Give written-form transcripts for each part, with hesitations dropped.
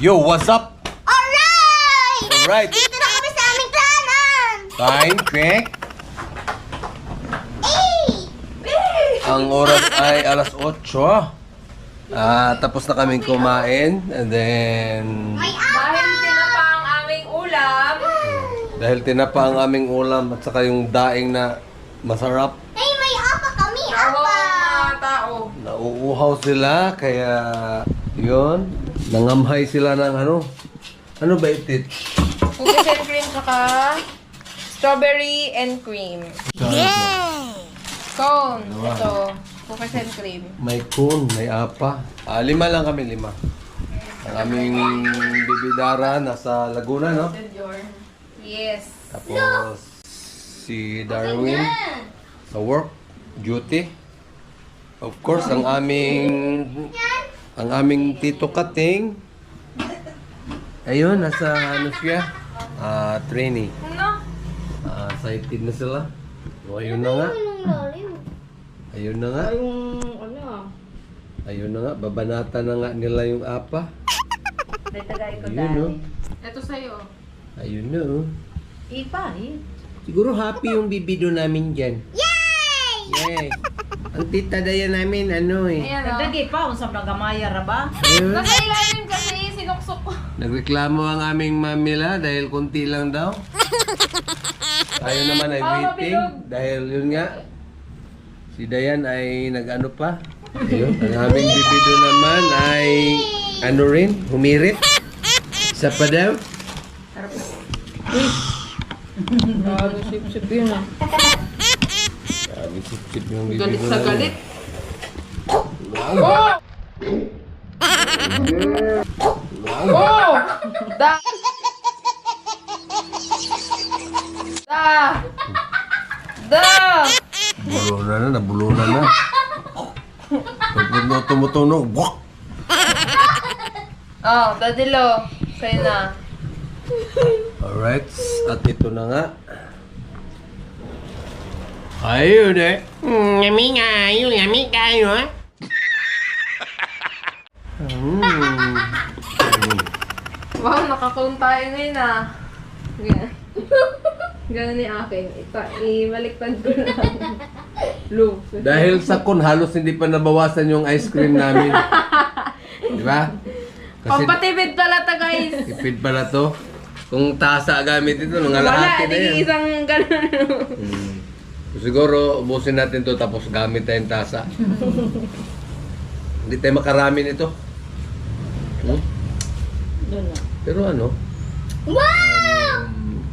Yo, what's up? Alright! Alright. Dito na kami sa aming planan! Time check. Ang oras ay alas 8. Tapos na kaming kumain. And then, May Dahil tinapa ang aming ulam. dahil tinapa ang aming ulam at saka yung daing na masarap, Hey, may apa kami! Nawa Apa! ang mga tao. nauuhaw sila. Kaya, yun, nangamhay sila ng ano. Ano ba ito? Cookies and cream saka strawberry and cream. Cone. Ito. Cookies and cream. May kun, may apa. 5 lang kami, 5. Ang aming bibidara nasa Laguna, no? Yes. Tapos si Darwin sa work, duty. Of course, ang aming Tito Kating. Ayun, nasa ano siya? Trainee. Ano? Excited na sila. O, ayun na nga. Ayun na nga. Yung ano? Ayun na nga. Babanata na nga nila yung apa. Ayun, no? Ito sa'yo. Ayun na, oh. Ipa, Siguro happy yung bibido namin dyan. Yay! Yay! Ang tita daya namin, ano eh. Ayan o. Dagi pa, unsap na gamaya ra ba? Ayun. Nasa ilalim kasi sinuksok ko. Nagreklamo ang aming mamila dahil kunti lang daw. Tayo naman ay waiting dahil yun nga. Si Dayan ay nag-ano pa. Ayun, ang aming bibido naman ay ano rin, humirit. Isa pa daw. Grabe, sip-sip yun ah. Sabi sip-sip yung bibido Galit sa namin. galit. Wow! Oh! Da! Da! Da! Nabulunan na. Pag tumutunog, wak! Oh, dadilo. Sa'yo na. Alright, at ito na nga. Ayun eh. Yummy kayo eh. Wow, nakakon tayo ngayon ah. Ganun ni akin. Ibaliktad ko lang. Blue. Dahil sa kun, halos hindi pa nabawasan yung ice cream namin. Di ba? Pampatipid pala ta guys. Tipid pala to. Kung tasa gamit ito, mga Wala, lahati na di yan. isang ganun. Siguro, ubusin natin to tapos gamit tayong tasa. Hindi tayo makarami nito. Pero ano, Wow!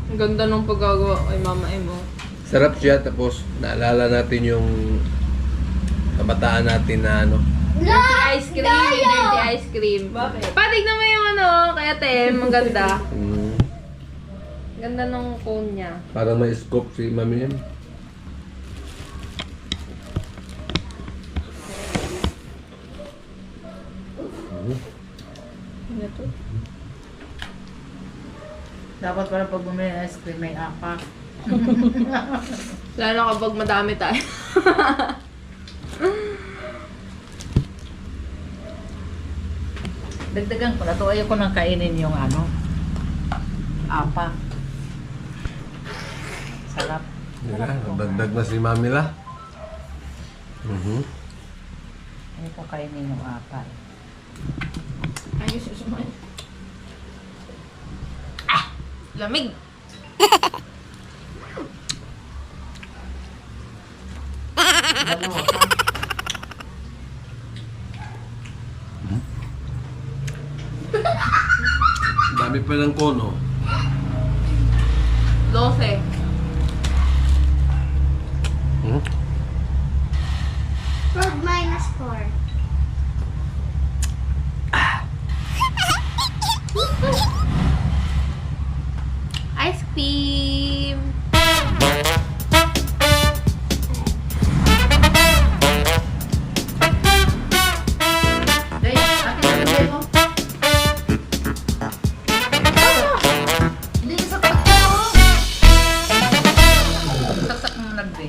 Ang ganda nung paggagawa kay Mama Emo. sarap siya. Tapos, naalala natin yung kabataan natin na ano. Dirty ice cream, yung dirty ice cream. Patig naman yung ano, kaya Tem, ang ganda. Ganda nung cone niya. Parang may scope si mami yan. Ano to? Dapat pala pag bumili ng ice cream, may apa. Lalo kapag madami tayo. Dagdagan ko na to. Ayoko nang kainin yung ano, apa. Sarap. Dagdag na si mami la. Ayoko kainin yung apa. Ayos yung sumay. Lamig! Dami pa ng kono. 12. Pag -4. Ice cream! Day, akin na bigay mo. Hindi ka saksak mo. Saksak mo nagbe.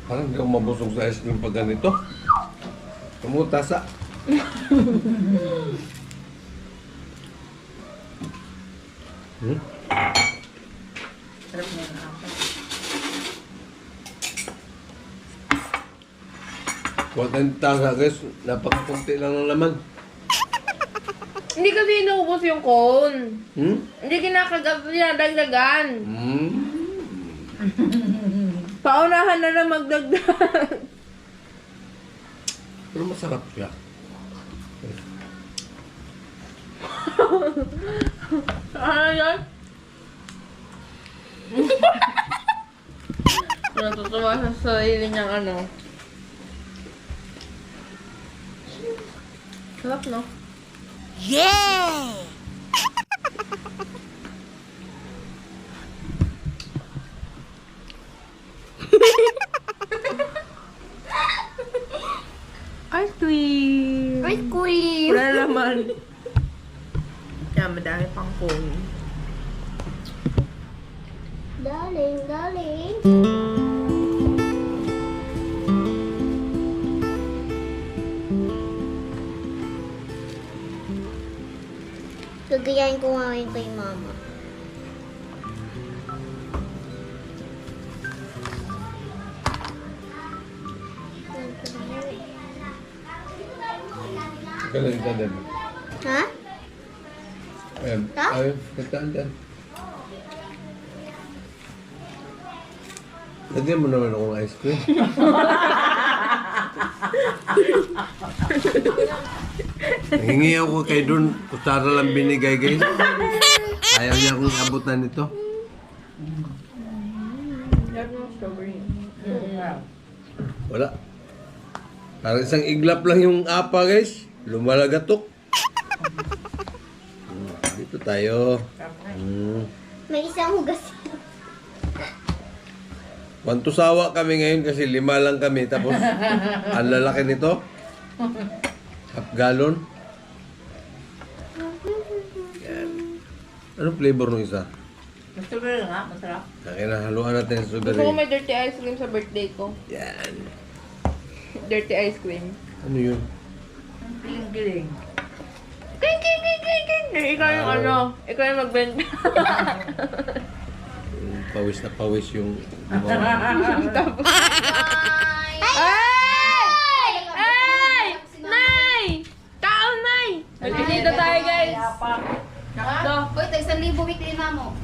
Parang hindi ako mabusog sa ice cream pag ganito. Tumutasa. Hmm? Sarap niya ng apa. Huwag tayong tanga guys. Napakakunti lang ng laman. Hindi kasi inuubos yung cone. Hmm? Hindi dinadagdagan. Hmm? Paunahan na lang magdagdag. Pero masarap siya. Ano yan? Natutuwa sa sarili niyang ano. Sarap, no? Ice cream! Ice cream. Wala naman. Yan, madami pang cone. Darling, darling. Gagayahin ko nga yun kay mama. Kailan ito din? Ha? Ayan. Ha? Ayun. Kataan dyan. Lagyan mo naman akong ice cream. Hingi ako kay Don. Kutsara lang binigay guys. Ayaw niya akong abutan nito. Wala. Parang isang iglap lang yung apa guys. Lumalagatok. Dito tayo. May isang hugas. Wantusawa kami ngayon kasi 5 lang kami. Tapos, ang lalaki nito. Half gallon. Yan. Anong flavor ng isa? Strawberry nga, masarap. Kinahaluan natin sa Gusto ko strawberry. may dirty ice cream sa birthday ko. Yan. Dirty ice cream. Ano yun? Giling-giling. King, king, king, king, king. Ikaw yung ano, ikaw yung magbenta. Pawis na pawis yung gumawa. Tapos, ay! Ay! Nay! Kaon, Nay! Magkikita tayo, guys. So, Uy, tayo 1,000 weekly na mo.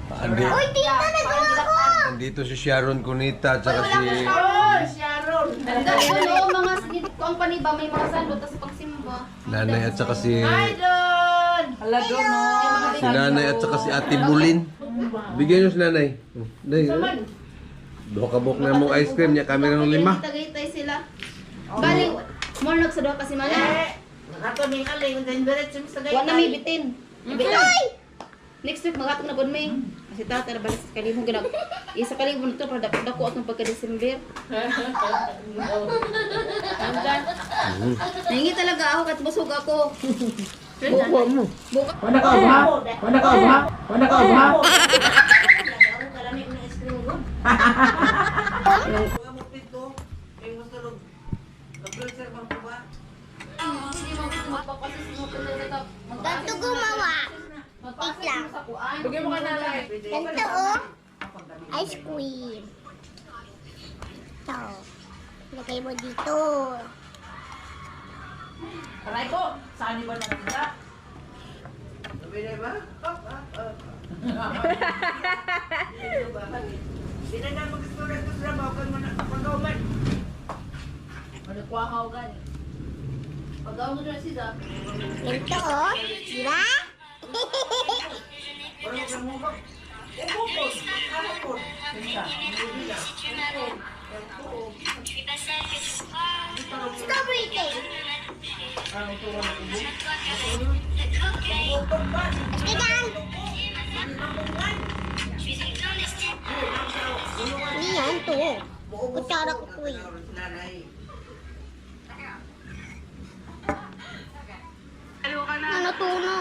Andi, Uy, tita, nagawa ko! andito si Sharon Cunita at saka si Ang dami ko mga company ba may mga sandot tapos pagsimba. Nanay at saka si Hala doon, no? si Nanay at saka si Ate Bulin. Bigyan nyo si Nanay. Nay, duha ka buhok na mong ice cream niya kami ng 5. Tagaytay sila. Galing, mo nagsadwa kasi mali. Ato ning aling, then diretso sa Wa na may bitin. Bitin. Next week magatong na pod may. Kasi tata na balik sa kalibong ginag. Isa kalibong to para dapat dako atong pagka-December. Nangi talaga ako kat busog ako. Buka mo. Wala ka ba? Wala ka ba? Wala ka ba? Ganto gumawa. Wait lang. bigyan mo ka nanay. Ganto oh. Ice cream. Ito. Lagay mo dito. Aray ko, saan ba nakita? Magkuha gani. Pagaw mo na siya. Ganto oh. Diba? Strawberry cake. Tignan. Hindi yan to. Kutsara ko to eh. Ano to no?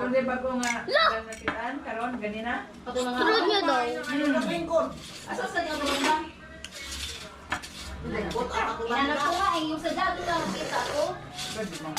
Ato di ba ko nga nakitaan karon ganina? Ato na nga. Sunod niya daw. Asa sa niya ba? Inanap ko nga yung sa dati na nakita ko. Pwede mo.